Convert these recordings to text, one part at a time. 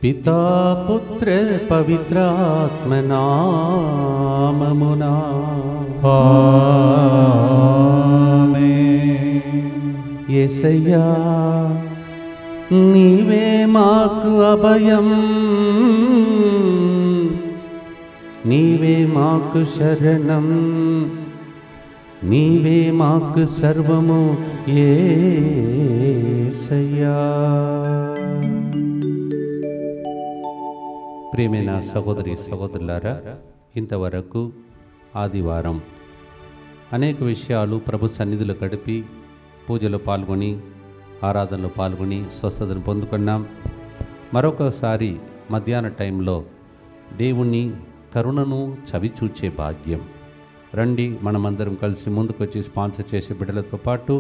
పితా పుత్ర పవిత్రాత్మ నామమునా యేసయ్యా నీవే మాకు అభయం, నీవే మాకు శరణం, నీవే మాకు సర్వము యేసయ్యా. ప్రియమైన సహోదరి సహోదరులారా, ఇంతవరకు ఆదివారం అనేక విషయాలు ప్రభు సన్నిధిలో గడిపి పూజలో పాల్గొని ఆరాధనలో పాల్గొని స్వస్థతను పొందుకున్నాం. మరొకసారి మధ్యాహ్న టైంలో దేవుని కరుణను చవిచూచే భాగ్యం. రండి మనమందరం కలిసి ముందుకొచ్చి స్పాన్సర్ చేసే బిడ్డలతో పాటు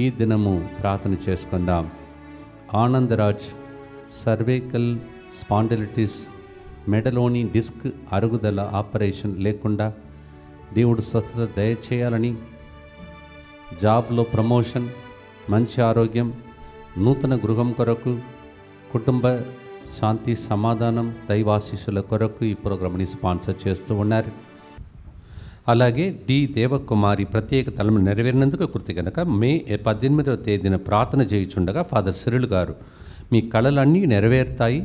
ఈ దినము ప్రార్థన చేసుకుందాం. ఆనందరాజ్ సర్వైకల్ స్పాండిలిటిస్ మెడలోని డిస్క్ అరుగుదల ఆపరేషన్ లేకుండా దేవుడు స్వస్థత దయచేయాలని, జాబ్లో ప్రమోషన్, మంచి ఆరోగ్యం, నూతన గృహం కొరకు, కుటుంబ శాంతి సమాధానం, దైవాశీస్సుల కొరకు ఈ ప్రోగ్రాంని స్పాన్సర్ చేస్తూ ఉన్నారు. అలాగే డి దేవకుమారి ప్రత్యేక తలము నెరవేరినందుకు కృతజ్ఞత. మే 18వ తేదీన ప్రార్థన చేయుచుండగా ఫాదర్ సిరిల్ గారు మీ కళలన్నీ నెరవేరుతాయి,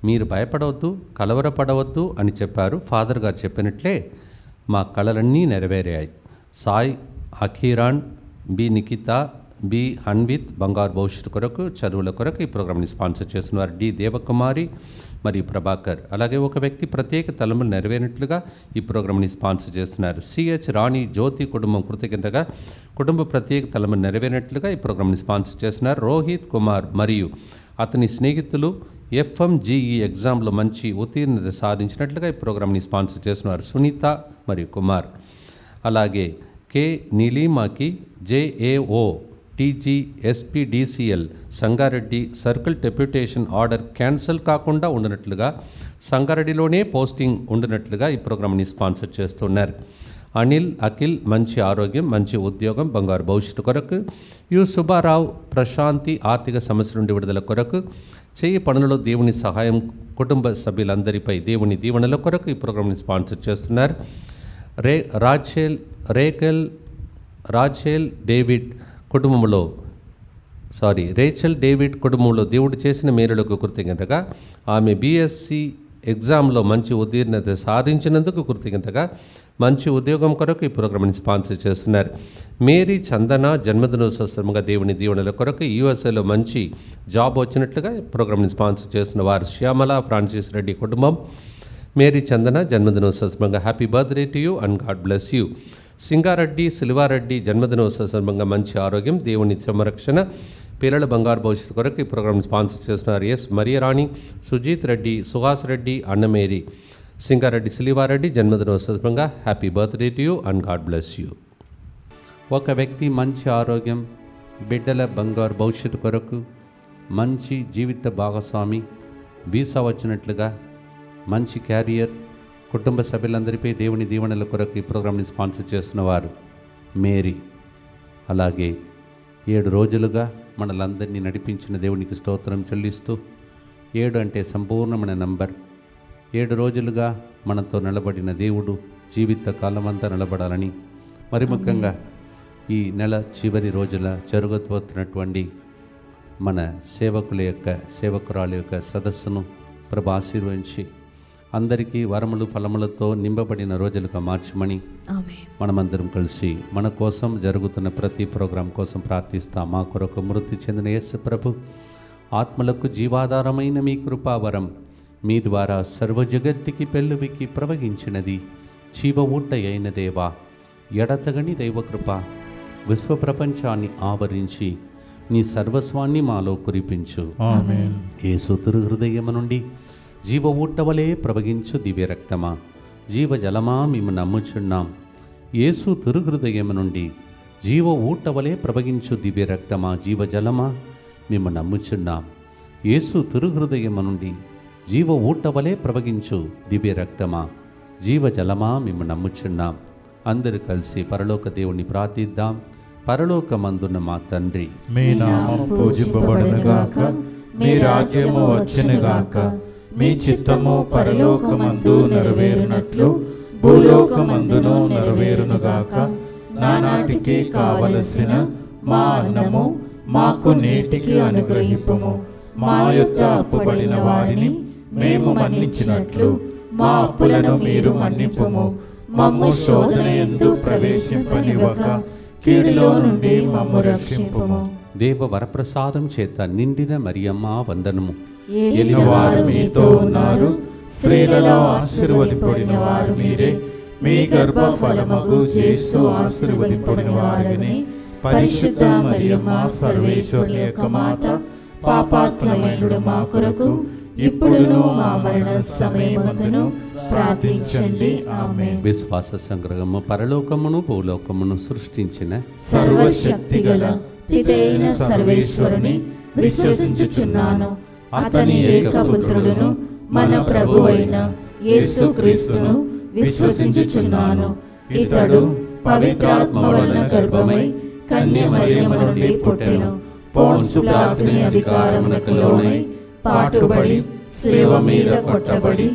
మీరు భయపడవద్దు, కలవరపడవద్దు అని చెప్పారు. ఫాదర్ గారు చెప్పినట్లే మా కళలన్నీ నెరవేరాయి. సాయి అఖీరాన్, బి నిఖిత, బి హన్విత్ బంగారు భవిష్యత్తు కొరకు, చదువుల కొరకు ఈ ప్రోగ్రాంని స్పాన్సర్ చేస్తున్నారు డి దేవకుమారి మరియు ప్రభాకర్. అలాగే ఒక వ్యక్తి ప్రత్యేక తలములు నెరవేరినట్లుగా ఈ ప్రోగ్రాంని స్పాన్సర్ చేస్తున్నారు. సిహెచ్ రాణి జ్యోతి కుటుంబం కృతజ్ఞతగా కుటుంబ ప్రత్యేక తలములు నెరవేరినట్లుగా ఈ ప్రోగ్రాంని స్పాన్సర్ చేస్తున్నారు. రోహిత్ కుమార్ మరియు అతని స్నేహితులు FMGE ఎగ్జామ్లో మంచి ఉత్తీర్ణత సాధించినట్లుగా ఈ ప్రోగ్రాంని స్పాన్సర్ చేస్తున్నారు సునీత మరియు కుమార్. అలాగే కె నీలిమాకి JAO TGSPDCL Sangareddy circle deputation order cancel కాకుండా ఉండనట్లుగా, సంగారెడ్డిలోనే పోస్టింగ్ ఉండనట్లుగా ఈ ప్రోగ్రాంని స్పాన్సర్ చేస్తున్నారు. అనిల్ అఖిల్ మంచి ఆరోగ్యం, మంచి ఉద్యోగం, బంగారు భవిష్యత్తు కొరకు, యు సుబ్బారావు ప్రశాంతి ఆర్థిక సమస్య నుండి విడుదల కొరకు, చేయి పనులలో దేవుని సహాయం, కుటుంబ సభ్యులందరిపై దేవుని దీవెనల కొరకు ఈ ప్రోగ్రాంని స్పాన్సర్ చేస్తున్నారు. రేచల్ డేవిడ్ కుటుంబంలో దేవుడు చేసిన మేలులకు కృతజ్ఞతగా, ఆమె BSc ఎగ్జామ్లో మంచి ఉత్తీర్ణత సాధించినందుకు కృతజ్ఞతగా, మంచి ఉద్యోగం కొరకు ఈ ప్రోగ్రాంని స్పాన్సర్ చేస్తున్నారు. మేరీ చందన జన్మదినోత్సవంగా దేవుని దీవెనల కొరకు USA మంచి జాబ్ వచ్చినట్లుగా ఈ ప్రోగ్రాంని స్పాన్సర్ చేస్తున్న వారు శ్యామల ఫ్రాన్సిస్ రెడ్డి కుటుంబం. మేరీ చందన జన్మదినోత్సవంగా happy birthday to you and God bless you. Singareddy Silvareddy జన్మదినోత్సవ సందర్భంగా మంచి ఆరోగ్యం, దేవుని సంరక్షణ, పిల్లల బంగారు భవిష్యత్తు కొరకు ఈ ప్రోగ్రాంని స్పాన్సర్ చేస్తున్నారు. ఎస్ మరియరాణి, సుజీత్ రెడ్డి, సుహాస్ రెడ్డి, అన్నమేరి. సింగారెడ్డి సిల్వారెడ్డి జన్మదినోత్సవ సందర్భంగా happy birthday to you and God bless you. ఒక వ్యక్తి మంచి ఆరోగ్యం, బిడ్డల బంగారు భవిష్యత్తు కొరకు, మంచి జీవిత భాగస్వామి, వీసా వచ్చినట్లుగా, మంచి క్యారియర్, కుటుంబ సభ్యులందరిపై దేవుని దీవెనల కొరకు ఈ ప్రోగ్రాంని స్పాన్సర్ చేస్తున్నవారు మేరీ. అలాగే 7 రోజులుగా మనలందరినీ నడిపించిన దేవునికి స్తోత్రం చెల్లిస్తూ, 7 అంటే సంపూర్ణమైన నంబర్. 7 రోజులుగా మనతో నిలబడిన దేవుడు జీవిత కాలమంతా నిలబడాలని, మరి ముఖ్యంగా ఈ నెల చివరి రోజుల జరగబోతున్నటువంటి మన సేవకురాల యొక్క సదస్సును ప్రభు ఆశీర్వదించి అందరికీ వరములు ఫలములతో నింపబడిన రోజులుగా మార్చమని మనమందరం కలిసి మన కోసం జరుగుతున్న ప్రతి ప్రోగ్రాం కోసం ప్రార్థిస్తాం. మా కొరకు మృతి చెందిన యేసు ప్రభు ఆత్మలకు జీవాధారమైన మీ కృపావరం మీ ద్వారా సర్వజగత్తుకి పెళ్ళువికి ప్రవహించినది. జీవ ఊట అయిన దేవా, ఎడతగని దైవకృప విశ్వ ప్రపంచాన్ని ఆవరించి నీ సర్వస్వాన్ని మాలో కురిపించు. యేసు తిరు హృదయము నుండి జీవ ఊటవలే ప్రవహించు దివ్య రక్తమా, జీవజలమా మేము నమ్ముచున్నాం. యేసు తిరు హృదయము నుండి జీవ ఊటవలే ప్రవహించు దివ్య రక్తమా, జీవజలమా మేము నమ్ముచున్నాం. యేసు తిరు హృదయము నుండి జీవ ఊటవలే ప్రవహించు దివ్య రక్తమా, జీవజలమా మేము నమ్ముచున్నాం. అందరూ కలిసి పరలోక దేవుని ప్రార్థిద్దాం. పరలోకమందున్న మా తండ్రి, మీ నామం పూజింపబడునుగాక, మీ రాజ్యము వచ్చునుగాక, మీ చిత్తము పరలోకమందు నెరవేరునట్లు భూలోకమందును నెరవేరునుగాక. నానాటికి కావలసిన మా అన్నము మాకు నేటికి అనుగ్రహింపుము. మా యొద్ద అప్పుబడిన వారిని మేము మన్నించినట్లు మా అప్పులను మీరు మన్నింపుము. మమ్ము శోధన యందు ప్రవేశింపనివ్వక కీడులో నుండి మమ్ము రక్షింపుము. దేవ వరప్రసాదం చేత నిండిన మరియమ్మ వందనము. ఏలినవారు మీతో ఉన్నారు, స్త్రీలలో ఆశీర్వదింపబడిన వారు మీరే. మీ గర్భఫలమగు యేసు ఆశీర్వదింపబడిన వారుని. పరిశుద్ధ మరియమ్మ సర్వేశ్వరుని యొక్క మాత, పాపాత్ములైన మా కొరకు ఇప్పుడును మా మరణ సమయమందును ప్రార్థించండి. ఆమేన్. విశ్వాస సంగ్రహము. పరలోకమును భూలోకమును సృష్టించిన సర్వశక్తిగల పితైన సర్వేశ్వరుని విశ్వసించుచున్నాను. అతని ఏకపుత్రుడును మన ప్రభువైన యేసుక్రీస్తును విశ్వసించుచున్నాను. ఇతడు పవిత్రాత్మ వలన గర్భమై కన్య మరియమ్మ నుండి పుట్టెను. పోన్సు పిలాతుని అధికారమునకు లోనై పాటుబడి శిలువ మీద కొట్టబడి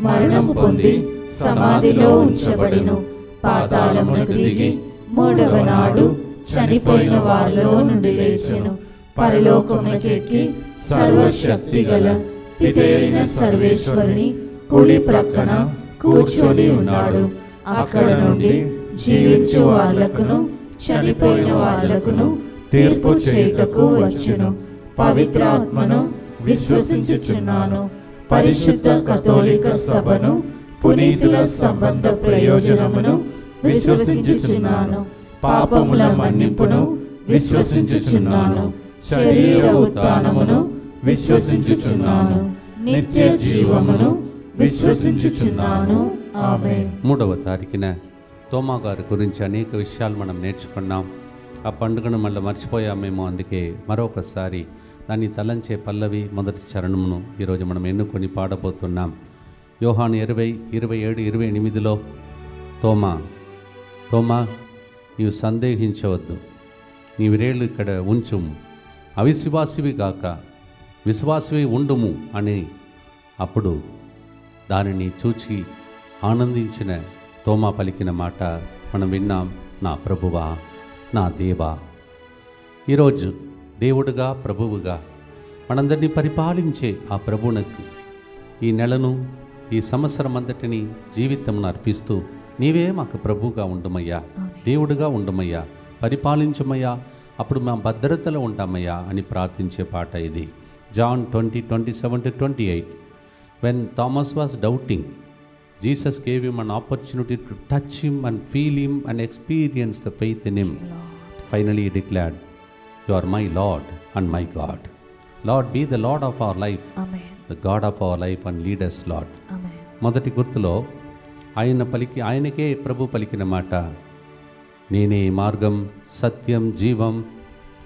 మరణం పొంది సమాధిలో ఉంచబడెను. పాతాళమునకు దిగి మూడవ నాడు చనిపోయిన వారిలో నుండి లేచెను. పరలోకమునకెక్కి సర్వశక్తిగల పితైన సర్వేశ్వరుని కుడి ప్రక్కన కూర్చొని ఉన్నాడు. అక్కడ నుండి జీవించు వాళ్లకును చనిపోయిన వాళ్లకును తీర్పు చేయుటకు వచ్చును. పవిత్రాత్మను విశ్వసించుచున్నాను. పరిశుద్ధ కథోలిక సభను, పునీతుల సంబంధ ప్రయోజనమును విశ్వసించుచున్నాను. పాపముల మన్నింపును విశ్వసించుచున్నాను. శరీర ఉత్థానమును విశ్వసించుచున్నాను. నిత్య జీవమును విశ్వసించుచున్నాను. ఆమేన్. 3వ తారీఖున తోమా గారి గురించి అనేక విషయాలు మనం నేర్చుకున్నాం. ఆ పండుగను మళ్ళీ మర్చిపోయామేమో, అందుకే మరొకసారి దాన్ని తలంచే పల్లవి మొదటి చరణమును ఈరోజు మనం ఎన్నుకొని పాడబోతున్నాం. యోహాను 20:27-28లో తోమా నీవు సందేహించవద్దు, నీ విరేళ్ళు ఇక్కడ ఉంచుము, అవిశ్వాసివి కాక విశ్వాసివి ఉండుము అని అప్పుడు దానిని చూచి ఆనందించిన తోమా పలికిన మాట మనం విన్నాం. నా ప్రభువా, నా దేవా. ఈరోజు దేవుడుగా ప్రభువుగా మనందరినీ పరిపాలించే ఆ ప్రభువునకు ఈ నెలను, ఈ సంవత్సరం అంతటిని జీవితంను అర్పిస్తూ నీవే మాకు ప్రభువుగా ఉండుమయ్యా, దేవుడుగా ఉండుమయ్యా, పరిపాలించమయ్యా, అప్పుడు మా భద్రతలో ఉంటామయ్యా అని ప్రార్థించే పాట ఇది. John 20:27-28. When Thomas was doubting, Jesus gave him an opportunity to touch him and feel him and experience the faith in him. Finally he declared, "You are my Lord and my God." Lord, be the Lord of our life. Amen. The God of our life and lead us, Lord. Amen. మొదటి గుర్తులో ఆయనకే ప్రభు పలికిన మాట, నేనే మార్గం, సత్యం, జీవం,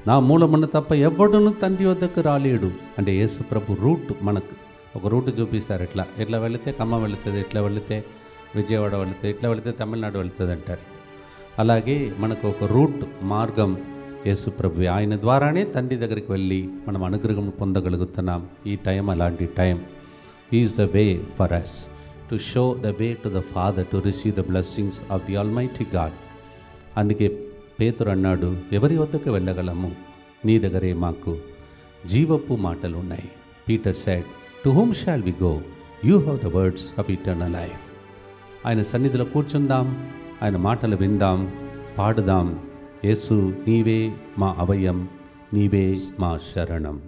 నా మూలమున్న తప్ప ఎవడును తండ్రి వద్దకు రాలేడు. అంటే యేసు ప్రభు రూట్ మనకు ఒక రూట్ చూపిస్తారు. ఎట్లా వెళితే ఖమ్మం వెళుతుంది, ఎట్లా వెళితే విజయవాడ వెళుతుంది, ఎట్లా వెళితే తమిళనాడు వెళుతుంది అంటారు. అలాగే మనకు ఒక రూట్, మార్గం యేసు ప్రభు. ఆయన ద్వారానే తండ్రి దగ్గరికి వెళ్ళి మనం అనుగ్రహం పొందగలుగుతున్నాం. ఈ టైం అలాంటి time. He is the way for us to show the way to the father to receive the blessings of the almighty God. అందుకే పేతురు అన్నాడు, ఎవరి వద్దకు వెళ్ళగలము, నీ దగ్గరే మాకు జీవపు మాటలు ఉన్నాయి. Peter said, to whom shall we go? You have the words of eternal life. ఆయన సన్నిధిలో కూర్చుందాం, ఆయన మాటలు విందాం, పాడుదాం. యేసు నీవే మా అభయం, నీవే మా శరణం.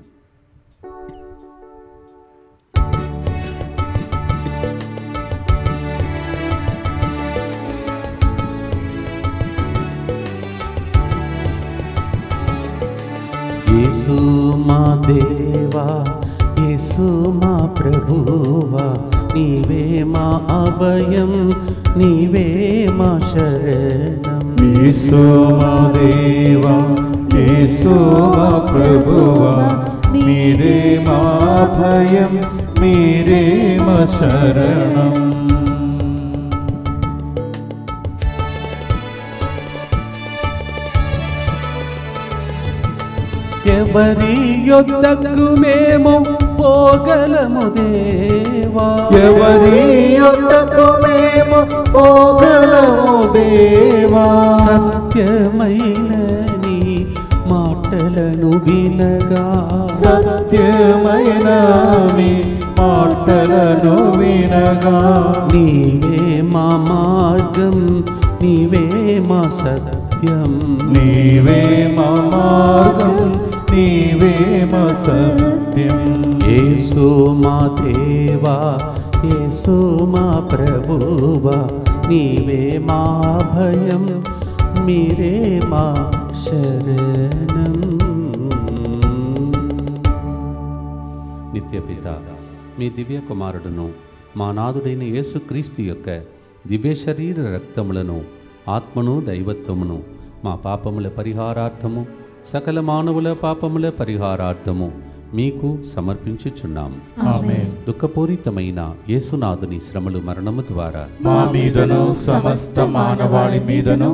యేసు మా దేవా, యేసు మా ప్రభువా, నీవే మా అభయం, నీవే మా శరణం. యేసు మా దేవా, యేసు మా ప్రభువా, మీరే మా అభయం, మీరే మా శరణం. ఎవరి యొద్దకు మేము పోగలము దేవా. ఎవరి యొద్దకు మేము పోగలము దేవా. సత్యమైన నీ మాటలను వినగా, సత్యమైన నీ మాటలను వినగా, నీవే మా మార్గం, నీవే మా సత్యం, నీవే మా మార్గం, నీవే మా సత్యం. యేసు మా దేవా, యేసు మా ప్రభువా, నీవే మా భయం, మీరే మా శరణం. నిత్యపిత మీ దివ్య కుమారుడును మా నాథుడైన యేసుక్రీస్తు యొక్క దివ్య శరీర రక్తములను, ఆత్మను, దైవత్వమును మా పాపముల పరిహారార్థము, సకల మానవుల పాపముల పరిహారార్థము మీకు సమర్పించుచున్నాము. ఆమేన్. దుఃఖపూరితమైన యేసునాథుని శ్రమలు మరణము ద్వారా మా మీదను సమస్త మానవాళి మీదను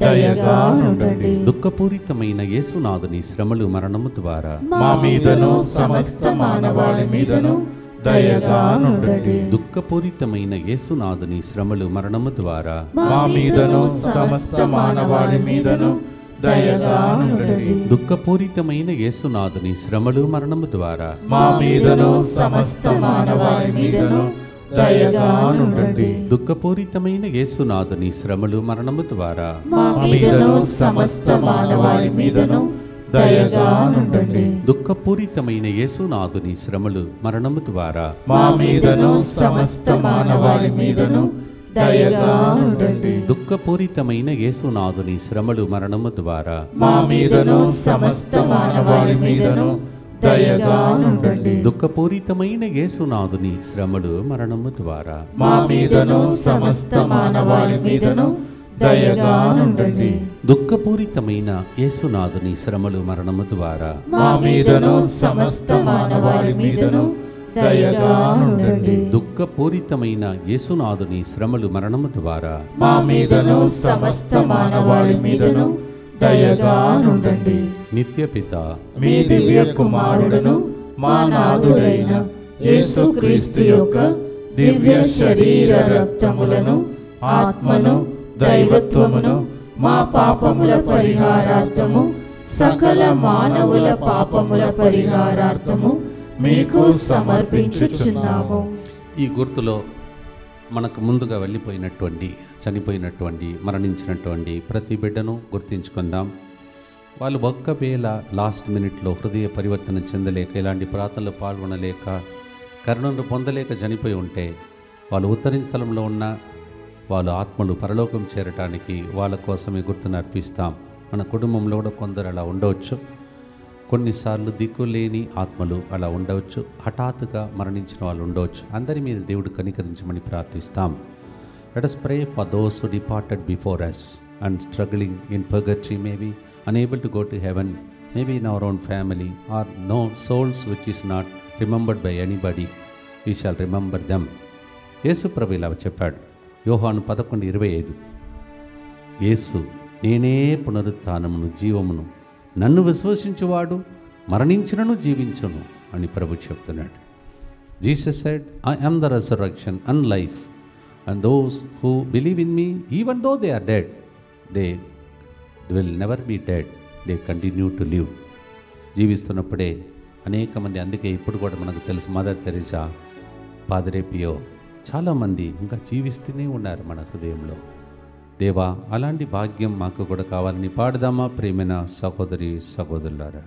దయగా నుండండి. దుఃఖపూరితమైన యేసునాథుని శ్రమలు మరణము ద్వారా మా మీదను సమస్త మానవాళి మీదను దయగా నుండండి. దుఃఖపూరితమైన యేసునాథుని శ్రమలు మరణము ద్వారా మా మీదను సమస్త మానవాళి మీదను దయగా నుండండి. దుఃఖపూరితమైన యేసునాథుని శ్రమలు మరణము ద్వారా మా మీదను సమస్త మానవాళి మీదను దయగా నుండండి. దుఃఖపూరితమైన యేసునాథుని శ్రమలు మరణము ద్వారా మా మీదను సమస్త మానవాళి మీదను దయగా నుండండి. దుఃఖపూరితమైన యేసునాథుని శ్రమలు మరణము ద్వారా మా మీదను సమస్త మానవాళి మీదను దయగా నుండండి. దుఃఖపూరితమైన యేసునాథుని శ్రమలు మరణము ద్వారా మా మీదను సమస్త మానవాళి మీదను దయగా నుండండి. దుఃఖపూరితమైన యేసునాథుని శ్రమలు మరణము ద్వారా మా మీదను సమస్త మానవాళి మీదను దయగా నుండండి. దుఃఖపూరితమైన యేసునాథుని శ్రమలు మరణము ద్వారా మా మీదను సమస్త మానవాళి మీదను దయగా నుండండి. దుఃఖపూరితమైన యేసునాథుని శ్రమలు మరణము ద్వారా మా మీదను సమస్త మానవాళి మీదను దయగా నుండండి. నిత్యపిత మీ దివ్య కుమారుడును మా నాథుడైన యేసుక్రీస్తు యొక్క దివ్య శరీర రక్తములను, ఆత్మను, దైవత్వమును మా పాపముల పరిహారార్థము, సకల మానవుల పాపముల పరిహారార్థము మీకు సమర్పించుచున్నాము. ఈ గుర్తులో మనకు ముందుగా వెళ్ళిపోయినటువంటి, చనిపోయినటువంటి, మరణించినటువంటి ప్రతి బిడ్డను గుర్తించుకుందాం. వాళ్ళు ఒక్కవేళ లాస్ట్ మినిట్లో హృదయ పరివర్తన చెందలేక, ఇలాంటి ప్రార్థనలు పాల్గొనలేక, కరుణను పొందలేక చనిపోయి ఉంటే, వాళ్ళు ఉత్తరించిన స్థలంలో ఉన్న వాళ్ళు ఆత్మలు పరలోకం చేరటానికి వాళ్ళ కోసమే గుర్తును అర్పిస్తాం. మన కుటుంబంలో కూడా కొందరు అలా ఉండవచ్చు. కొన్నిసార్లు దిక్కులేని ఆత్మలు అలా ఉండవచ్చు. హఠాత్తుగా మరణించిన వాళ్ళు ఉండవచ్చు. అందరి మీద దేవుడు కనికరించమని ప్రార్థిస్తాం. Let us pray for those who departed before us and struggling in purgatory, maybe unable to go to heaven, maybe in our own family, or no souls which is not remembered by anybody. We shall remember them. యేసు ప్రభు ఇలా చెప్పాడు, యోహాను 11:25. యేసు, నేనే పునరుత్థానమును జీవమును, నన్ను విశ్వసించువాడు మరణించినను జీవించును అని ప్రభు చెప్తున్నాడు. Jesus said, I am the resurrection and life, and those who believe in me, even though they are dead, they will never be dead, they continue to live. జీవిస్తున్నప్పుడే అనేక మంది, అందుకే ఇప్పుడు కూడా మనకు తెలుసు, మదర్ తెరెసా, పాదరే పియో, చాలామంది ఇంకా జీవిస్తూనే ఉన్నారు మన హృదయంలో. దేవా, అలాంటి భాగ్యం మాకు కూడా కావాలని పాడదామా ప్రియమైన సహోదరి సహోదరులారా?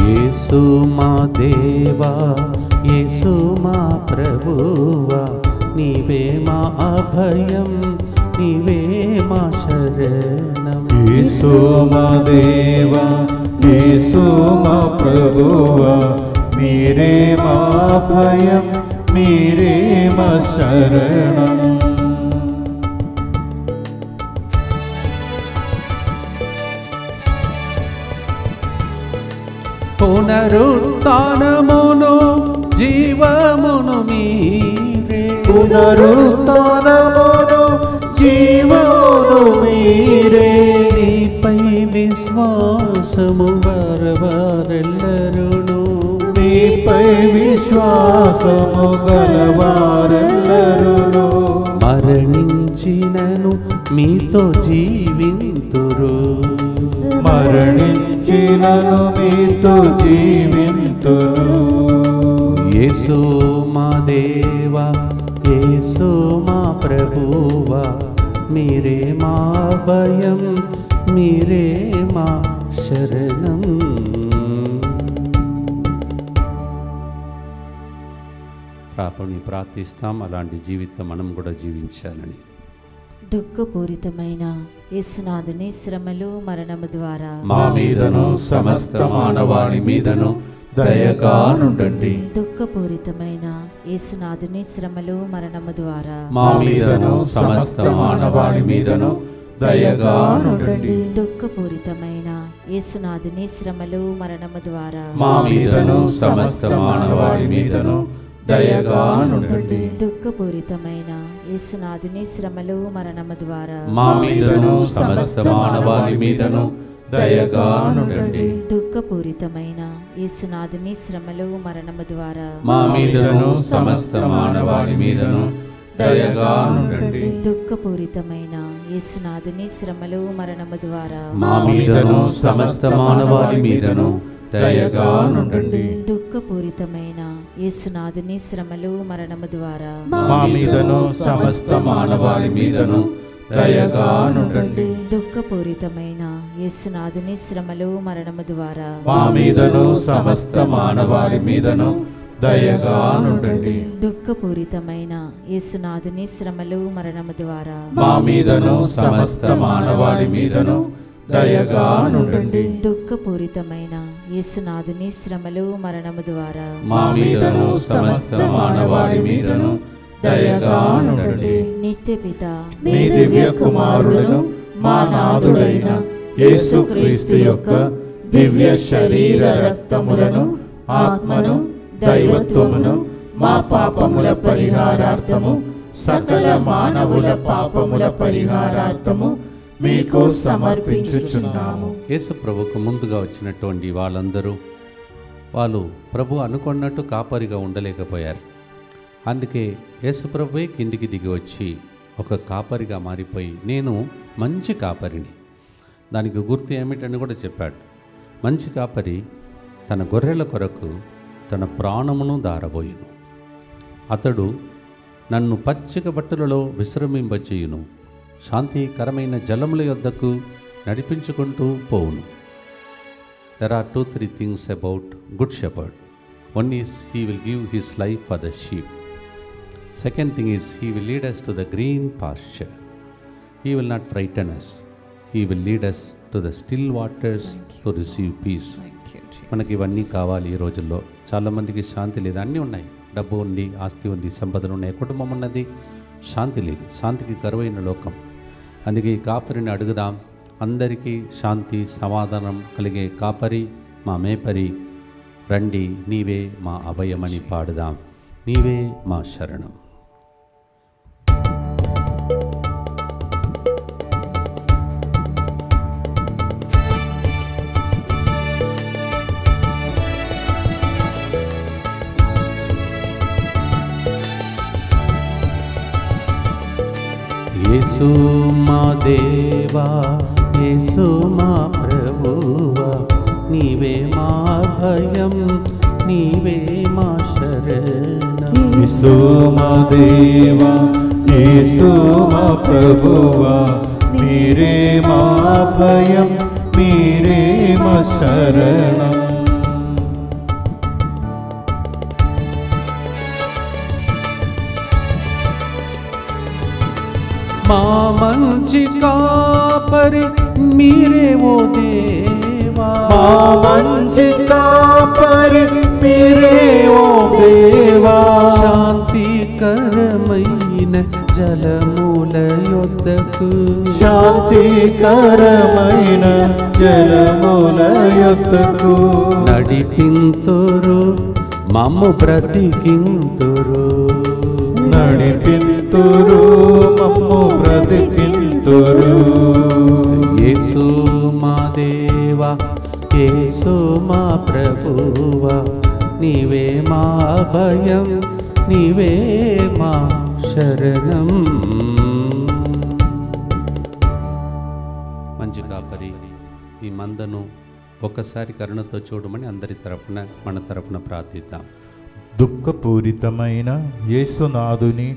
యేసు మా దేవా, యేసు మా ప్రభువా, నీవే మా అభయం, నీవే మా శరణం. యేసు మా దేవా, యేసు మా ప్రభువా, మీరే మా భయం, మీరే మా శరణం. పునరుత్థానమును జీవమును మీరే, పునరుత్థానమును జీవమును మీరే, నీపై విశ్వాసము వారెల్లరును, నీపై విశ్వాసము గలవారెల్లరును, మరణించినను మీతో జీవింతురు, మరణించినను మీతో జీవింతును. యేసు మా దేవా, యేసు మా ప్రభువా, మీరే మా భయం, మీరే మా శరణం. ప్రార్థిస్తాం అలాంటి జీవితం మనం కూడా జీవించాలని. దుఃఖపూరితమైన యేసునాథుని శ్రమలు మరణము ద్వారా మా మీదను సమస్త మానవాళి మీదను దయగా నుండండి. దుఃఖపూరితమైన యేసునాథుని శ్రమలు మరణము ద్వారా మా మీదను సమస్త మానవాళి మీదను దయగా నుండండి. దుఃఖపూరితమైన యేసునాథుని శ్రమలు మరణము ద్వారా మా మీదను సమస్త మానవాళి మీదను దయగా నుండండి. దుఃఖపూరితమైన యేసునాథుని శ్రమలు మరణము ద్వారా మా మీదను సమస్త మానవాళి మీదను దయగా నుండండి. దుఃఖపూరితమైన యేసునాథుని శ్రమలు మరణము ద్వారా మా మీదను సమస్త మానవాళి మీదను దయగా నుండండి. దుఃఖపూరితమైన యేసునాథుని శ్రమలు మరణము ద్వారా మా మీదను సమస్త మానవాళి మీదను దయగా నుండండి. దుఃఖపూరితమైన యేసునాథుని శ్రమలు మరణము ద్వారా మా మీదను సమస్త మానవాళి మీదను దయగా నుండండి. దుఃఖపూరితమైన యేసునాథుని శ్రమలు మరణము ద్వారా మా మీదను సమస్త మానవాళి మీదను దయగా నుండండి. దుఃఖపూరితమైన యేసునాథుని శ్రమలు మరణము ద్వారా మా మీదను సమస్త మానవాళి మీదను దయగా నుండండి. దుఃఖపూరితమైన యేసునాథుని శ్రమలు మరణము ద్వారా మా మీదను సమస్త మానవాళి మీదను దయగా నుండండి. నిత్యపిత మీ దివ్య కుమారులను మా నాథుడైన యేసుక్రీస్తు యొక్క దివ్య శరీర రక్తములను ఆత్మను దైవత్వమును మా పాపముల పరిహారార్థము సకల మానవుల పాపముల పరిహారార్థము మీకు సమర్పించుచున్నాము. యేసు ప్రభుకు ముందుగా వచ్చినటువంటి వాళ్ళు ప్రభు అనుకున్నట్టు కాపరిగా ఉండలేకపోయారు. అందుకే యేసు ప్రభువే కిందికి దిగి వచ్చి ఒక కాపరిగా మారిపోయి నేను మంచి కాపరిని, దానికి గుర్తు ఏమిటని కూడా చెప్పాడు. మంచి కాపరి తన గొర్రెల కొరకు తన ప్రాణమును దారబోయును. అతడు నన్ను పచ్చిక బట్టలలో విశ్రమింపచేయును, శాంతికరమైన జలముల యొద్దకు నడిపించుకుంటూ పోవును. There are 2-3 things about good shepherd. One is he will give his life for the sheep. Second thing is he will lead us to the green pasture. He will not frighten us. He will lead us to the still waters to receive peace. మనకి ఇవన్నీ కావాలి. ఈ రోజుల్లో చాలామందికి శాంతి లేదు. అన్నీ ఉన్నాయి, డబ్బు ఉంది, ఆస్తి ఉంది, సంపదలు ఉన్నాయి, కుటుంబం ఉన్నది, శాంతి లేదు. శాంతికి కరువైన లోకం. అందుకే ఈ కాపరిని అడుగుదాం. అందరికీ శాంతి సమాధానం కలిగే కాపరి మా మేపరి రండి, నీవే మా అభయమని పాడుదాం. నీవే మా శరణం. యేసు మా దేవా, యేసు మా ప్రభువా, నీవే మా భయం, నీవే మా శరణం. యేసు మా దేవా, యేసు మా ప్రభువా, మీరే మా భయం, మీరే మా శరణం. మా మంచి కాపరి మీరే ఓ దేవా, మా మంచి కాపరి మీరే ఓ దేవా, శాంతికరమైన జలముల యొద్దకు, శాంతికరమైన జలముల యొద్దకు నడిపింతురు మమ్ము బ్రతికింతురు. నడిపింతురు మమ్ము బ్రతికింతురు. యేసు మా దేవా, యేసు మా ప్రభువా, నీవే మా అభయం, నీవే మా శరణం. మంచి కాపరి, ఈ మందను ఒకసారి కరుణతో చూడమని అందరి తరఫున మన తరఫున ప్రార్థిద్దాం. దుఃఖపూరితమైన యేసునాథుని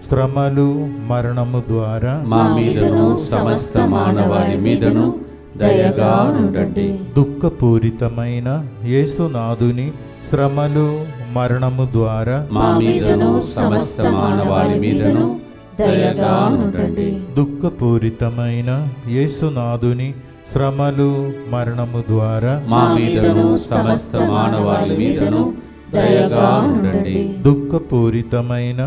శ్రమలు మరణము ద్వారా మా మీదను సమస్త మానవాళి మీదను దయగా నుండండి. దుఃఖపూరితమైన యేసునాథుని శ్రమలు మరణము ద్వారా మా మీదను సమస్త మానవాళి మీదను దయగా నుండండి. దుఃఖపూరితమైన యేసునాథుని శ్రమలు మరణము ద్వారా మా మీదను సమస్త మానవాళి మీదను దయగా ఉండండి. దుఃఖపూరితమైన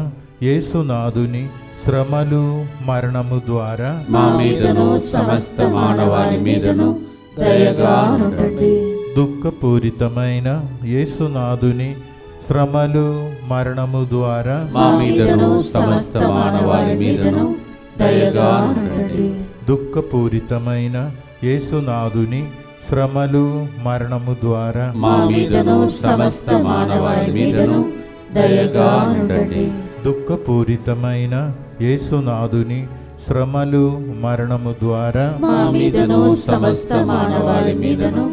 యేసునాథుని శ్రమలు మరణము ద్వారా మా మీదను సమస్త మానవాళి మీదను దయగా ఉండండి. దుఃఖపూరితమైన యేసునాథుని శ్రమలు మరణము ద్వారా మా మీదను సమస్త మానవాళి మీదను దయగా ఉండండి. దుఃఖపూరితమైన యేసునాథుని శ్రమలు మరణము ద్వారా మా మీదను సమస్త మానవాళి మీదను దయగా ఉండండి. దుఃఖపూరితమైన యేసునాథుని శ్రమలు మరణము ద్వారా మా మీదను సమస్త మానవాళి మీదను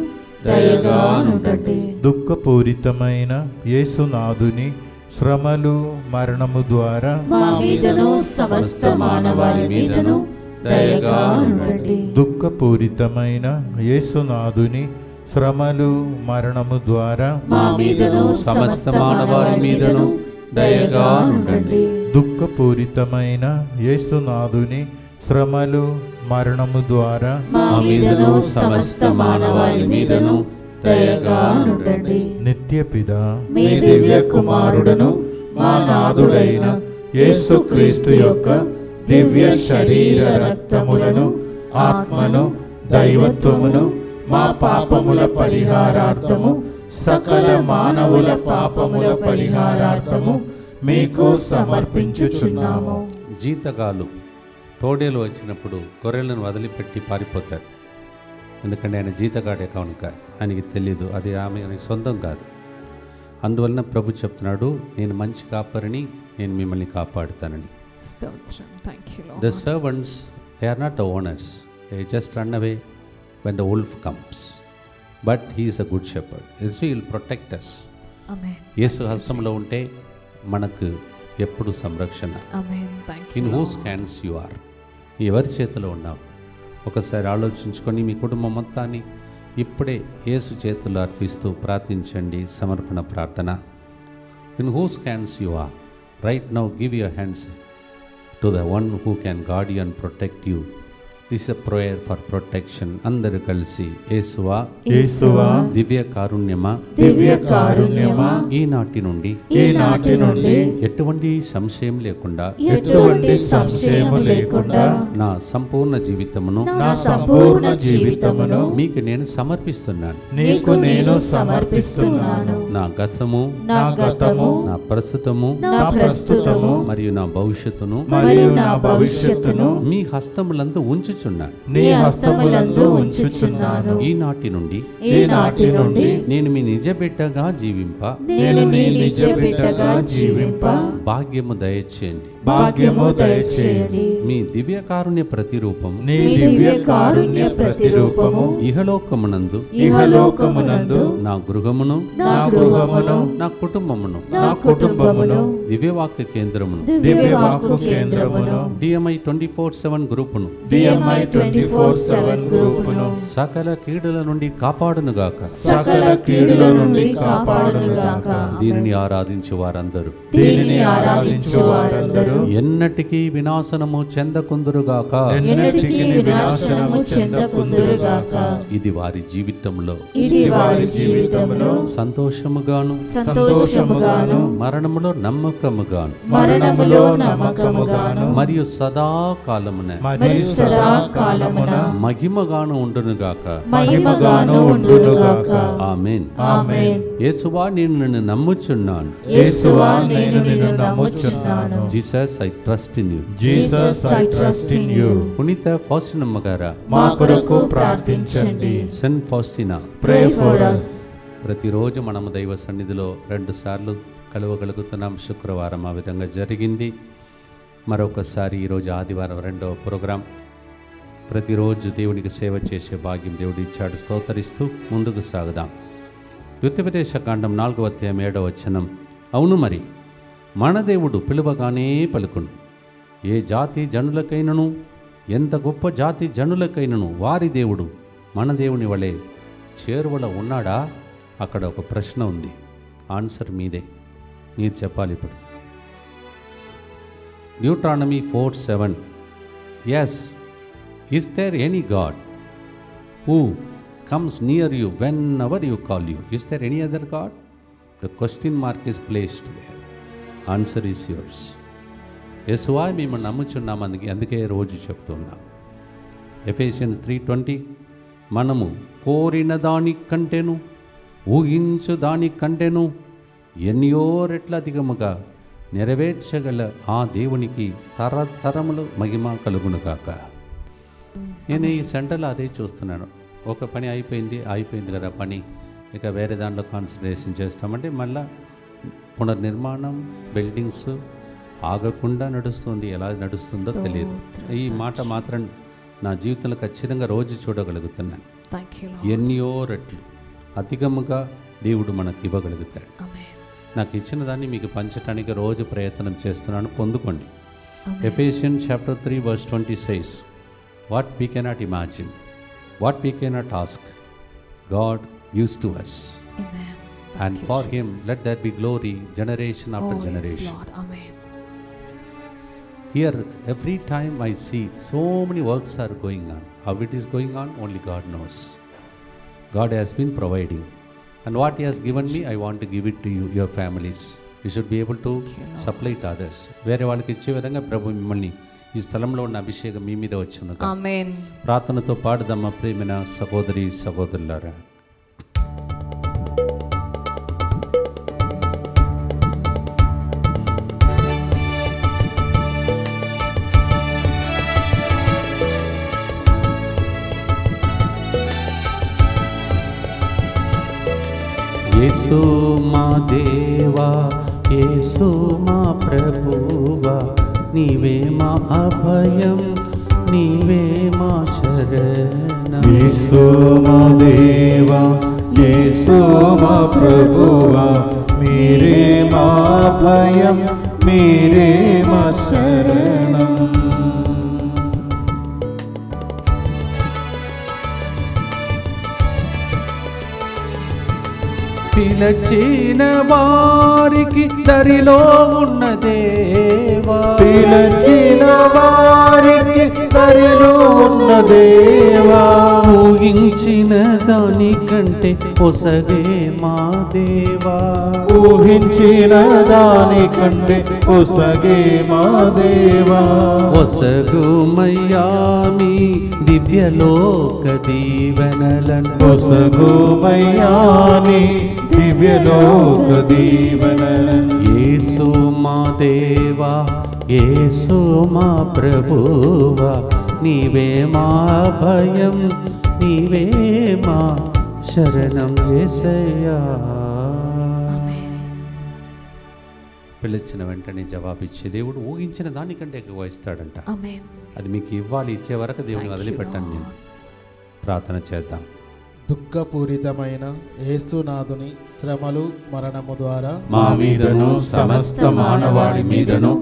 దయగా ఉండండి. దుఃఖపూరితమైన యేసునాథుని శ్రమలు మరణము ద్వారా మా మీదను సమస్త మానవాళి మీదను దయగా ఉండండి. దుఃఖపూరితమైన యేసునాథుని శ్రమలు మరణము ద్వారా మా మీదను సమస్త మానవాళి మీదను దయగా ఉండండి. దుఃఖపూరితమైన యేసునాథుని శ్రమలు మరణము ద్వారా మా మీదను సమస్త మానవాళి మీదను దయగా ఉండండి. నిత్యపిత మీ దివ్య కుమారుడను మా నాథుడైన యేసుక్రీస్తు యొక్క దివ్య శరీర రక్తములను, ఆత్మను, దైవత్వమును మా పాపముల పరిహారార్థము, సకల మానవుల పాపముల పరిహారార్థము మీకు సమర్పించుచున్నాము. జీతగాలు తోడేలు వచ్చినప్పుడు గొర్రెలను వదిలిపెట్టి పారిపోతారు. ఎందుకంటే ఆయన జీతగాడే కనుక ఆయనకి తెలియదు, అది ఆయనకి సొంతం కాదు. అందువలన ప్రభు చెప్తున్నాడు, నేను మంచి కాపరిని, నేను మిమ్మల్ని కాపాడుతానని. స్తోత్రం. Thank you lord. The servants, they are not the owners. They just run away when the wolf comes. But he is a good shepherd. He will protect us. ఆమేన్. యేసు హస్తంలో ఉంటే మనకు ఎప్పుడు సంరక్షణ. ఆమేన్. Thank you. In whose hands you are. ఎవరి చేతిలో ఉన్నావు? ఒకసారి ఆలోచించుకొని మీ కుటుంబం మొత్తాన్ని ఇప్పుడే యేసు చేతుల్లో అర్పిస్తూ ప్రార్థించండి. సమర్పణ ప్రార్థన. In whose hands you are. Right now give your hands to the one who can guard you and protect you. This is a prayer for protection. అందరూ కలిసి యేసువా, యేసువా, దివ్య కారుణ్యమా, దివ్య కారుణ్యమా, ఈనాటి నుండి ఎటువంటి సంశయం లేకుండా ఎటువంటి సంశయము లేకుండా నా సంపూర్ణ జీవితమును జీవితమును మీకు నేను సమర్పిస్తున్నాను. నీకు నేను సమర్పిస్తున్నాను. నా గతము, నా గతము, నా ప్రస్తుతము, నా ప్రస్తుతము మరియు నా భవిష్యత్తును మరియు నా భవిష్యత్తును మీ హస్తములందు ఉంచుచున్నాను. నీ హస్తములందు ఉంచుచున్నాను. ఈనాటి నుండి నేను మీ నిజ బిడ్డగా జీవింప నేను నీ నిజ బిడ్డగా జీవింప భాగ్యము దయచేయండి. భాగ్యము దయచేయండి. మీ దివ్య కారుణ్య ప్రతిరూపం నీ దివ్య కారుణ్య ప్రతిరూపము ఇహలోకమునందు నా గృహమును, నా కుటుంబమును, దివ్యవాక్య కేంద్రమును, DMI 24/7 గ్రూపును, సకల కీడుల నుండి కాపాడునుగాక. సకల కీడుల నుండి కాపాడునుగాక. దీనిని ఆరాధించు వారందరూ ఆరాధించు వారందరూ ఎన్నటికీ వినాశనము చెందకుందురుగాక. ఎన్నటికీ వినాశనము చెందకుందురుగాక. ఇది వారి జీవితంలో ఇది వారి జీవితంలో సంతోషముగాను సంతోషముగాను మరణములో నమ్మకముగాను మరణములో నమ్మకముగాను మరియు సదాకాలమున మరియు సదాకాలమున మహిమగాను ఉండునుగాక. మహిమగాను ఉండునుగాక. ఆమేన్. ఆమేన్. యేసువా నేను నిన్ను నమ్ముచున్నాను. యేసువా నేను నిన్ను నమ్ముచున్నాను. Jesus I trust in you. Jesus I trust in you. పునీత ఫౌస్టినమ్మ గారా మా కొరకు ప్రార్థించండి. Saint Faustina pray for us. ప్రతిరోజు మనము దైవ సన్నిధిలో 2 సార్లు కలవగలుగుతున్నాం. శుక్రవారం ఆ విధంగా జరిగింది. మరొకసారి ఈరోజు ఆదివారం 2వ ప్రోగ్రాం. ప్రతిరోజు దేవునికి సేవ చేసే భాగ్యం దేవుడు ఇచ్చాడు. స్తోత్రిస్తూ ముందుకు సాగుదాం. ద్వితీయోపదేశకాండం 4వ అధ్యాయం 7వ వచనం. అవును మరి మన దేవుడు పిలువగానే పలుకును. ఏ జాతి జనులకైనను ఎంత గొప్ప జాతి జనులకైనను వారి దేవుడు మన దేవుని వలె చేరువలో ఉన్నాడా? అక్కడ ఒక ప్రశ్న ఉంది. ఆన్సర్ మీదే, మీరు చెప్పాలి ఇప్పుడు. Deuteronomy 4:7. Yes, is there any God who comes near you whenever you call you? Is there any other God? The question mark is placed there. Answer is yours. యేసువా మేము నమ్ముచున్నాం, అందుకే రోజు చెప్తున్నాం. ఎఫెసియన్స్ 3:20. మనము కోరిన దానికంటేను ఊహించు దానికంటేను ఎన్నో రెట్ల అధికముగా నెరవేర్చగల ఆ దేవునికి తరతరములు మహిమ కలుగునుగాక. నేను ఈ సెంటర్లో అదే చూస్తున్నాను. ఒక పని అయిపోయింది కదా పని, ఇక వేరే దాంట్లో కాన్సన్ట్రేషన్ చేస్తామంటే మళ్ళా పునర్నిర్మాణం, బిల్డింగ్స్ ఆగకుండా నడుస్తుంది. ఎలా నడుస్తుందో తెలియదు. ఈ మాట మాత్రం నా జీవితంలో ఖచ్చితంగా రోజు చూడగలుగుతున్నాను. ఎన్నో రెట్లు అధికముగా దేవుడు మనకు ఇవ్వగలుగుతాడు. నాకు ఇచ్చిన దాన్ని మీకు పంచడానికి రోజు ప్రయత్నం చేస్తున్నాను. పొందుకోండి. Ephesians chapter 3:20 says, what we cannot imagine, what we cannot ask, God gives to us. Amen. And for Him let there be glory generation after generation. Yes, Lord. Amen. Here every time I see so many works are going on. How it is going on, only God knows. God has been providing, and what He has given me, I want to give it to you, your families. You should be able to supply to others. వేరే వాళ్ళకి ఇచ్చే విధంగా ప్రభు మిమ్మల్ని ఈ స్థలంలో ఉన్న అభిషేకం మీ మీద వచ్చును. ఆమేన్. ప్రార్థనతో పాడుదమ్మ ప్రియమైన సహోదరి సహోదరులారా. యేసు మా దేవా, యేసు మా ప్రభువా, నీవే మా అభయం, నీవే మా శరణం. యేసు మా దేవా, యేసు మా ప్రభువా, మీరే మా భయం, మీరే మా శరణం. పిలచిన వారికి దరిలో ఉన్న దేవా, పిలచిన వారికి దరిలో ఉన్న దేవా, ఊహించిన దానికంటే పొసగే మా దేవా, ఊహించిన దానికంటే పొసగే మా దేవా, పొసగుమయ్యా మీ దివ్యలోక దీవెనలను, పొసగుమయ్యాని దివ్యలోక దీవెనలను. యేసు మా దేవా, యేసు మా ప్రభువా, నీవే మా భయం, నీవే మా శరణం యేసయ్యా. పిలిచిన వెంటనే జవాబిచ్చే దేవుడు ఊహించిన దానికంటే ఎక్కువ ఇస్తాడంట. ఆమేన్. అది మీకు ఇవ్వాలి. ఇచ్చే వరకు దేవుని వదిలిపెట్టాను నేను. ప్రార్థన చేద్దాం. దుఃఖపూరితమైన యేసునాథుని శ్రమలు మరణము ద్వారా మా మీదను సమస్త మానవాళి మీదను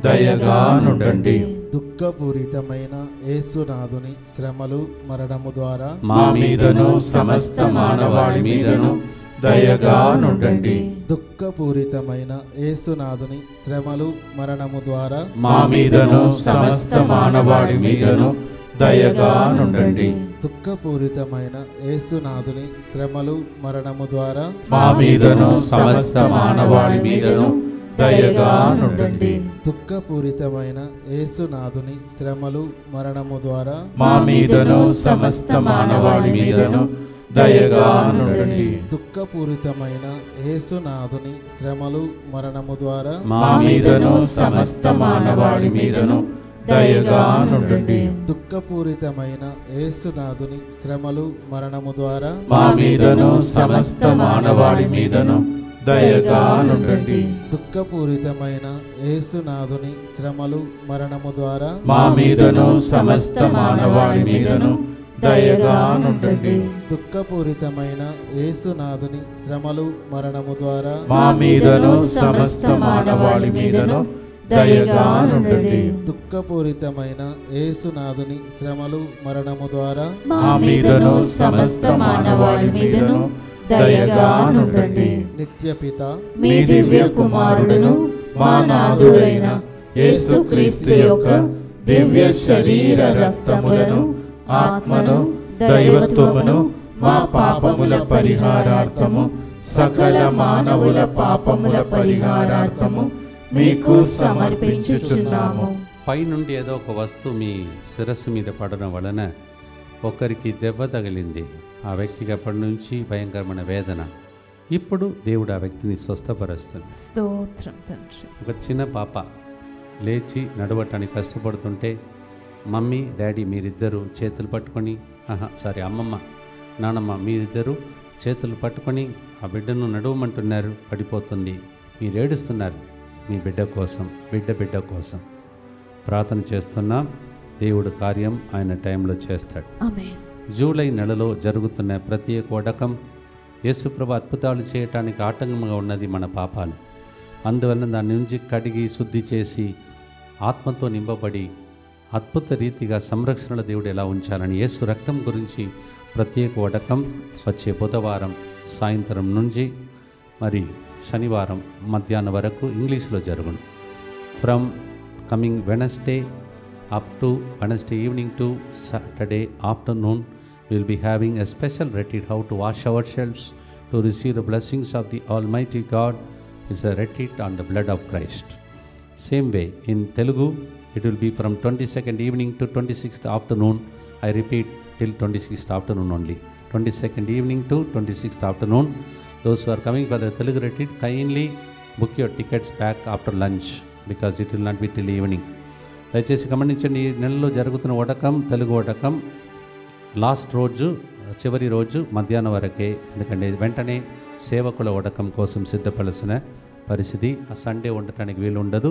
దయగా నుండండి. దుఃఖపూరితమైన యేసునాథుని శ్రమలు మరణము ద్వారా మా మీదను సమస్త మానవాళి మీదను దయగా నుండండి. దుఃఖపూరితమైన యేసునాథుని శ్రమలు మరణము ద్వారా మా మీదను సమస్త మానవాళి మీదను దయగా నుండండి. దుఃఖపూరితమైన యేసునాథుని శ్రమలు మరణము ద్వారా మా మీదను సమస్త మానవాళి మీదను దయగా నుండండి. దుఃఖపూరితమైన యేసునాథుని శ్రమలు మరణము ద్వారా మా మీదను సమస్త మానవాళి మీదను దయగా నుండండి. దుఃఖపూరితమైన యేసునాథుని శ్రమలు మరణము ద్వారా మా మీదను సమస్త మానవాళి మీదను దయగా నుండండి. దుఃఖపూరితమైన యేసునాథుని శ్రమలు మరణము ద్వారా మా మీదను సమస్త మానవాళి మీదను దయగా నుండండి. దుఃఖపూరితమైన యేసునాథుని శ్రమలు మరణము ద్వారా మా మీదను సమస్త మానవాళి మీదను దయగా నుండండి. దుఃఖపూరితమైన యేసునాథుని శ్రమలు మరణము ద్వారా మా మీదను సమస్త మానవాళి మీదను దయగా నుండండి. దుఃఖపూరితమైన యేసునాథుని శ్రమలు మరణము ద్వారా మా మీదను సమస్త మానవాళి మీదను దయగా నుండండి. నిత్యపిత మీ దివ్య కుమారుడును మా నాథుడైన యేసుక్రీస్తు యొక్క దివ్య శరీర రక్తములను ఆత్మను దైవత్వమును మా పాపముల పరిహారార్థము సకల మానవుల పాపముల పరిహారార్థము మీకు సమర్పించుచున్నాము. పైనుండి ఏదో ఒక వస్తువు మీ శిరస్సు మీద పడడం వలన ఒకరికి దెబ్బ తగిలింది. ఆ వ్యక్తికి అప్పటి నుంచి భయంకరమైన వేదన. ఇప్పుడు దేవుడు ఆ వ్యక్తిని స్వస్థపరుస్తుంది. స్తోత్రం తండ్రి. ఒక చిన్న పాప లేచి నడవటానికి కష్టపడుతుంటే మమ్మీ డాడీ మీరిద్దరూ చేతులు పట్టుకొని అమ్మమ్మ నానమ్మ మీరిద్దరూ చేతులు పట్టుకొని ఆ బిడ్డను నడవమంటున్నారు. పడిపోతుంది. మీరు ఏడుస్తున్నారు మీ బిడ్డ కోసం, బిడ్డ కోసం ప్రార్థన చేస్తున్నాం. దేవుడు కార్యం ఆయన టైంలో చేస్తాడు. ఆమేన్. జూలై నెలలో జరుగుతున్న ప్రత్యేక వడకం యేసుప్రభు అద్భుతాలు చేయటానికి ఆటంకంగా ఉన్నది మన పాపాలు. అందువలన దాని నుంచి కడిగి శుద్ధి చేసి ఆత్మతో నింపబడి అద్భుత రీతిగా సంరక్షణలో దేవుడు ఎలా ఉంచాలని యేసు రక్తం గురించి ప్రత్యేక వడకం వచ్చే బుధవారం సాయంత్రం నుంచి మరి శనివారం మధ్యాహ్నం వరకు ఇంగ్లీష్లో జరుగును. From coming Wednesday up to Wednesday evening to Saturday afternoon, we will be having a special retreat, how to wash ourselves to receive the blessings of the Almighty God. It's a retreat on the blood of Christ. Same way in Telugu, it will be from 22nd evening to 26th afternoon. I repeat, till 26th afternoon only. 22nd evening to 26th afternoon. Those who are coming for the Telugu retreat, kindly book your tickets back after lunch because it will not be till evening. దయచేసి గమనించండి. ఈ నెలలో జరుగుతున్న వడకం Telugu వడకం last రోజు చివరి రోజు మధ్యాహ్నం వరకే. ఎందుకంటే వెంటనే సేవకుల వడకం కోసం సిద్ధపడాల్సిన పరిస్థితి. ఆ సండే ఉండటానికి వీలు ఉండదు.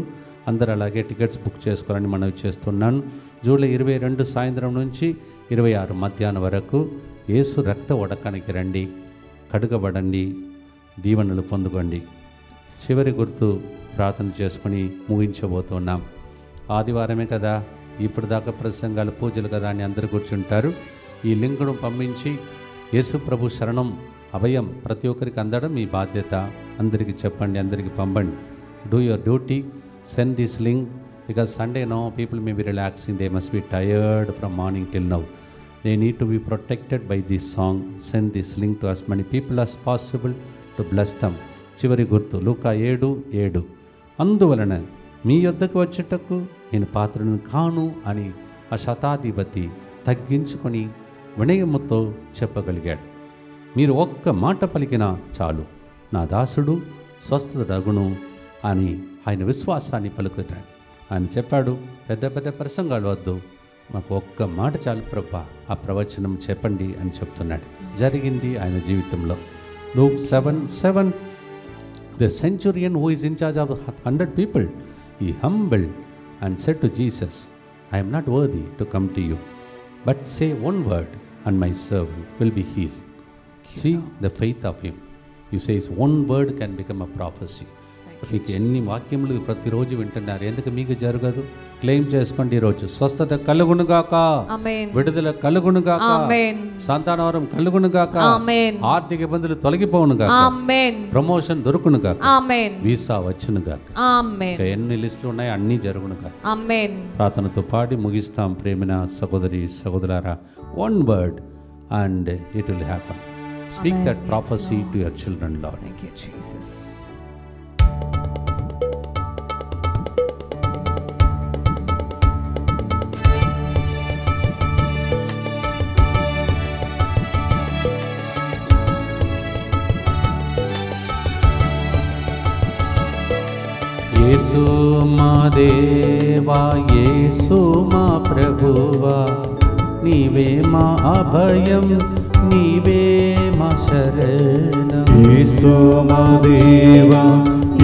అందరూ అలాగే టికెట్స్ బుక్ చేసుకోవాలని మనవి చేస్తున్నాను. జూలై 22 సాయంత్రం నుంచి 26 మధ్యాహ్నం వరకు యేసు రక్త వడకానికి రండి, కడుగబడండి, దీవెనలు పొందుకోండి. చివరి గుర్తు ప్రార్థన చేసుకొని ముగించబోతున్నాం. ఆదివారమే కదా, ఇప్పుడు దాకా ప్రసంగాలు పూజలు కదా అని అందరూ కూర్చుంటారు. ఈ లింకును పంపించి యేసు ప్రభు శరణం అభయం ప్రతి ఒక్కరికి అందడం మీ బాధ్యత. అందరికీ చెప్పండి, అందరికీ పంపండి. Do your duty, send this link because Sunday no people may be relaxing, they must be tired from morning till now. They need to be protected by this song. Send this link to as many people as possible to bless them. చివరి గుర్తు లూకా 7:7. అందువలన మీ యొద్దకు వచ్చేటకు నేను పాత్రను కాను అని ఆ శతాధిపతి తగ్గించుకొని వినయముతో చెప్పగలిగాడు. మీరు ఒక్క మాట పలికినా చాలు, నా దాసుడు స్వస్థుడగును అని ఆయన విశ్వాసాన్ని పలుకుతాడు. ఆయన చెప్పాడు, పెద్ద పెద్ద ప్రసంగాలు వద్దు, మాకు ఒక్క మాట చాలు ప్రభా, ఆ ప్రవచనం చెప్పండి అని చెప్తున్నాడు. జరిగింది ఆయన జీవితంలో. Luke 7:7. The centurion who is in charge of 100 people, he humbled and said to Jesus, I am not worthy to come to you, but say one word and my servant will be healed. See the faith of him. He says one word can become a prophecy. మీకు ఎన్ని వాక్యములు ప్రతిరోజు వింటున్నారు, ఎందుకు మీకు జరగదు? Claim చేసుకోండి. ఈరోజు స్వస్థత కలుగునుగాక, విడుదల కలుగునుగాక, సంతానవరం కలుగునుగాక, ఆర్థిక ఇబ్బందులు తొలగిపోనుగాక, ప్రమోషన్ దొరుకునుగాక, వీసా వచ్చునుగాక, ఎన్ని లిస్టులు ఉన్నాయి అన్నీ జరుగునుగాక. ప్రార్థనతో పాడి ముగిస్తాం. ప్రేమిన సహోదరి సహోదరులారా, one word and it will happen. Speak that prophecy to your children, Lord. Thank you, Jesus. యేసు మా దేవా, యేసు మా ప్రభువా, నీవే మా అభయం, నీవే మా శరణం. యేసు మా దేవా,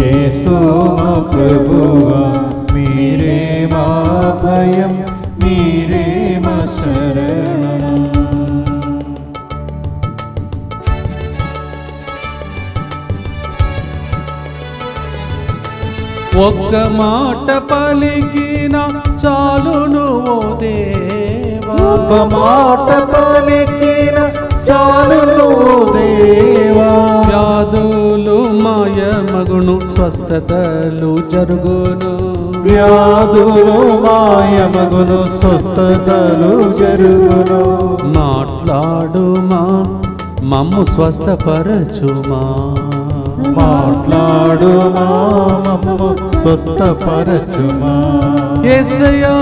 యేసు మా ప్రభువా, మీరే మా భయం, మీరే మా శరణం. ఒక్క మాట పలికిన చాలును ఓ దేవా, ఒక మాట పలికిన చాలును ఓ దేవా, వ్యాధులు మాయమగును, స్వస్థతలు జరుగును, వ్యాధులు మాయమగును, స్వస్థతలు జరుగును. మాట్లాడుమా, మమ్ము స్వస్థపరచుమా, మాట్లాడుమా, మమ్ము స్వస్థపరచుమా. యేసయ్యా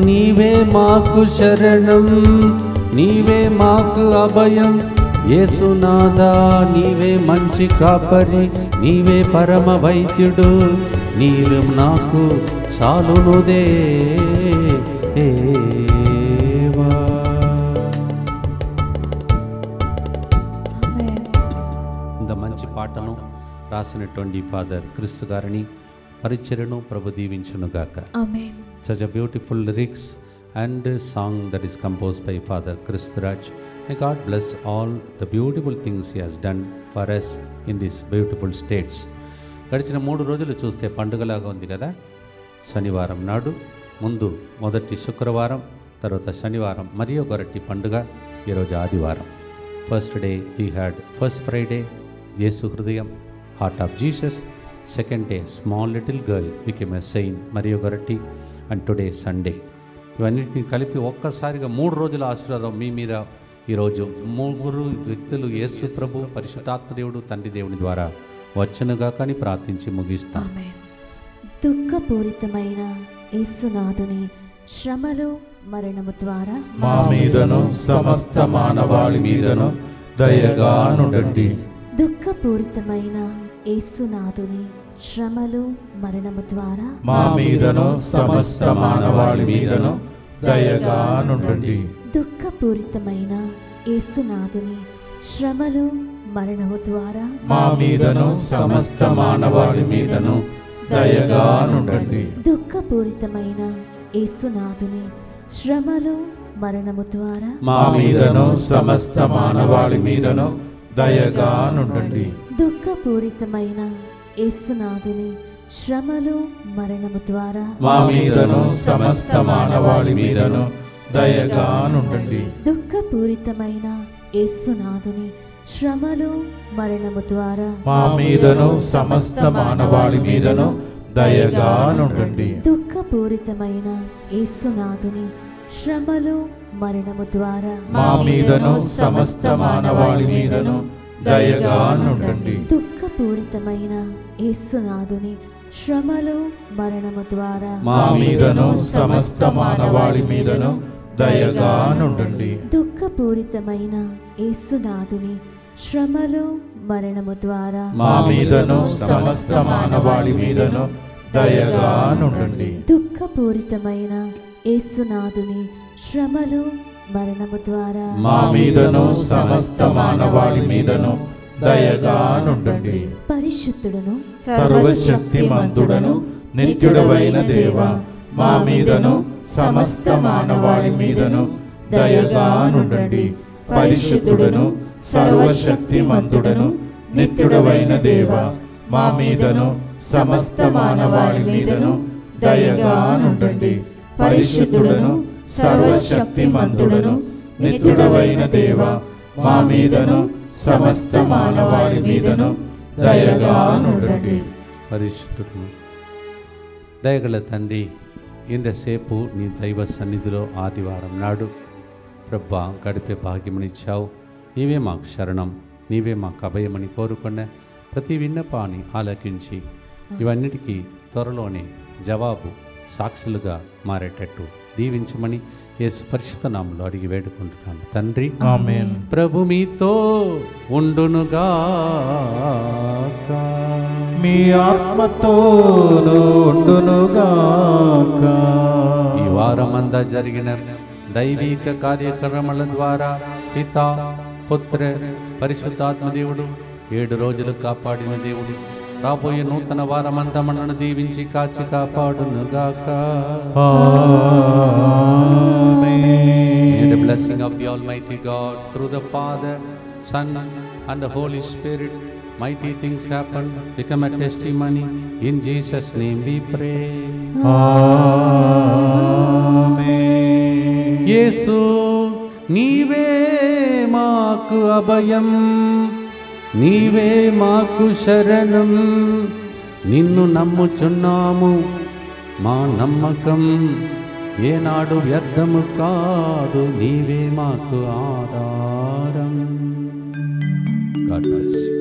నీవే మాకు శరణం, నీవే మాకు అభయం. యేసునాథా నీవే మంచి కాపరి, నీవే పరమ వైద్యుడు, నీవు నాకు చాలును దేవా. ఇంత మంచి పాటను రాసినటువంటి ఫాదర్ క్రిస్తు గారిని పరిచర్యను ప్రభు దీవించునుగాక. Amen. Such a beautiful lyrics and song that is composed by Father Kristuraj. May God bless all the beautiful things He has done for us in these beautiful states. గడిచిన 3 రోజులు చూస్తే పండుగలాగా ఉంది కదా. శనివారం నాడు ముందు మొదటి శుక్రవారం, తర్వాత శనివారం మరియు గొరటి పండుగ, ఈరోజు ఆదివారం. First day we had first Friday Yesu హృదయం, heart of Jesus. Second day small little girl became a saint, మరియు గొరటి. And today Sunday. ఇవన్నిటిని కలిపి ఒక్కసారిగా 3 రోజుల ఆశీర్వాదం మీ మీద ఈరోజు 3 వ్యక్తులు యేసు ప్రభు, పరిశుద్ధాత్మ దేవుడు, తండ్రి దేవుని ద్వారా వచ్చనుగా కానీ ప్రార్థించి ముగిస్తాం. దుఃఖపూరితమైన యేసునాథుని శ్రమలు మరణము ద్వారా మా మీదను సమస్త మానవాళి మీదను దయగా నుండండి. దుఃఖపూరితమైన యేసునాథుని శ్రమలు మరణము ద్వారా మా మీదను సమస్త మానవాళి మీదను దయగా నుండండి. దుఃఖపూరితమైన యేసునాథుని శ్రమలు మరణము ద్వారా మా మీదను సమస్త మానవాళి మీదను దయగా నుండండి. దుఃఖపూరితమైన యేసునాథుని శ్రమలు మరణము ద్వారా మా మీదను సమస్త మానవాళి మీదను దయగా నుండండి. దుఃఖపూరితమైన యేసునాథుని శ్రమలు మరణము ద్వారా మా మీదను సమస్త మానవాళి మీదను దయగా నుండండి. దుఃఖపూరితమైన యేసునాథుని శ్రమలు మరణము ద్వారా మా మీదను సమస్త మానవాళి మీదను దయగా నుండండి. దుఃఖపూరితమైన యేసునాథుని శ్రమలు మరణము ద్వారా మా మీదను సమస్త మానవాళి మీదను దయగా నుండండి. దుఃఖపూరితమైన యేసునాథుని శ్రమలు మరణము ద్వారా మా మీదను సమస్త మానవాళి మీదను దయగా నుండండి. దుఃఖపూరితమైన యేసునాథుని శ్రమలు మరణము ద్వారా మా మీదను సమస్త మానవాళి మీదను దయగా నుండండి. దుఃఖపూరితమైన యేసునాథుని శ్రమలు మరణము ద్వారా మా మీదను సమస్త మానవాళి మీదను దయగా నుండండి. పరిశుద్ధుడును సర్వశక్తిమంతుడను నిత్యుడవైన దేవా, మా మీదను సమస్త మానవాళి మీదను దయగా నుండండి. పరిశుద్ధుడను సర్వశక్తిమంతుడను నిత్యుడవైన దేవ, మా మీదను సమస్త మానవాళి మీదను దయగా నుండండి. పరిశుద్ధుడను సర్వశక్తిమంతుడను నిత్యుడవైన దేవ, మా మీదను సమస్త మానవాళి మీదను దయగా నుండండి. పరిశుద్ధుడు దయగల తండ్రి, ఇంతసేపు నీ దైవ సన్నిధిలో ఆదివారం నాడు ప్రభా గడిపే భాగ్యమనిచ్చావు. నీవే మాకు శరణం, నీవే మాకు అభయమని కోరుకున్న ప్రతి విన్నపాన్ని ఆలకించి ఇవన్నిటికీ త్వరలోనే జవాబు సాక్షులుగా మారేటట్టు దీవించమని యేసు పరిశుద్ధ నామములో అడిగి వేడుకుంటున్నాను తండ్రి, ఆమేన్. ప్రభు మీతో ఉండునుగాక, మీ ఆత్మతోను ఉండునుగాక. ఈ వారమంతా జరిగిన దైవిక కార్యక్రమాల ద్వారా పితా పుత్ర పరిశుద్ధాత్మ దేవుడు 7 రోజులు కాపాడిన దేవుడు రాబోయే నూతన వారమంతా మనను దీవించి కాచి కాపాడునుగాక. May the blessing of the Almighty God through the Father, Son and the Holy Spirit, mighty things happen, become a testimony. In Jesus' name we pray. Amen. యేసు నీవే మాకు అభయం, నీవే మాకు శరణం, నిన్ను నమ్ముచున్నాము, మా నమ్మకం ఏనాడు వ్యర్థము కాదు, నీవే మాకు ఆధారం. God bless you.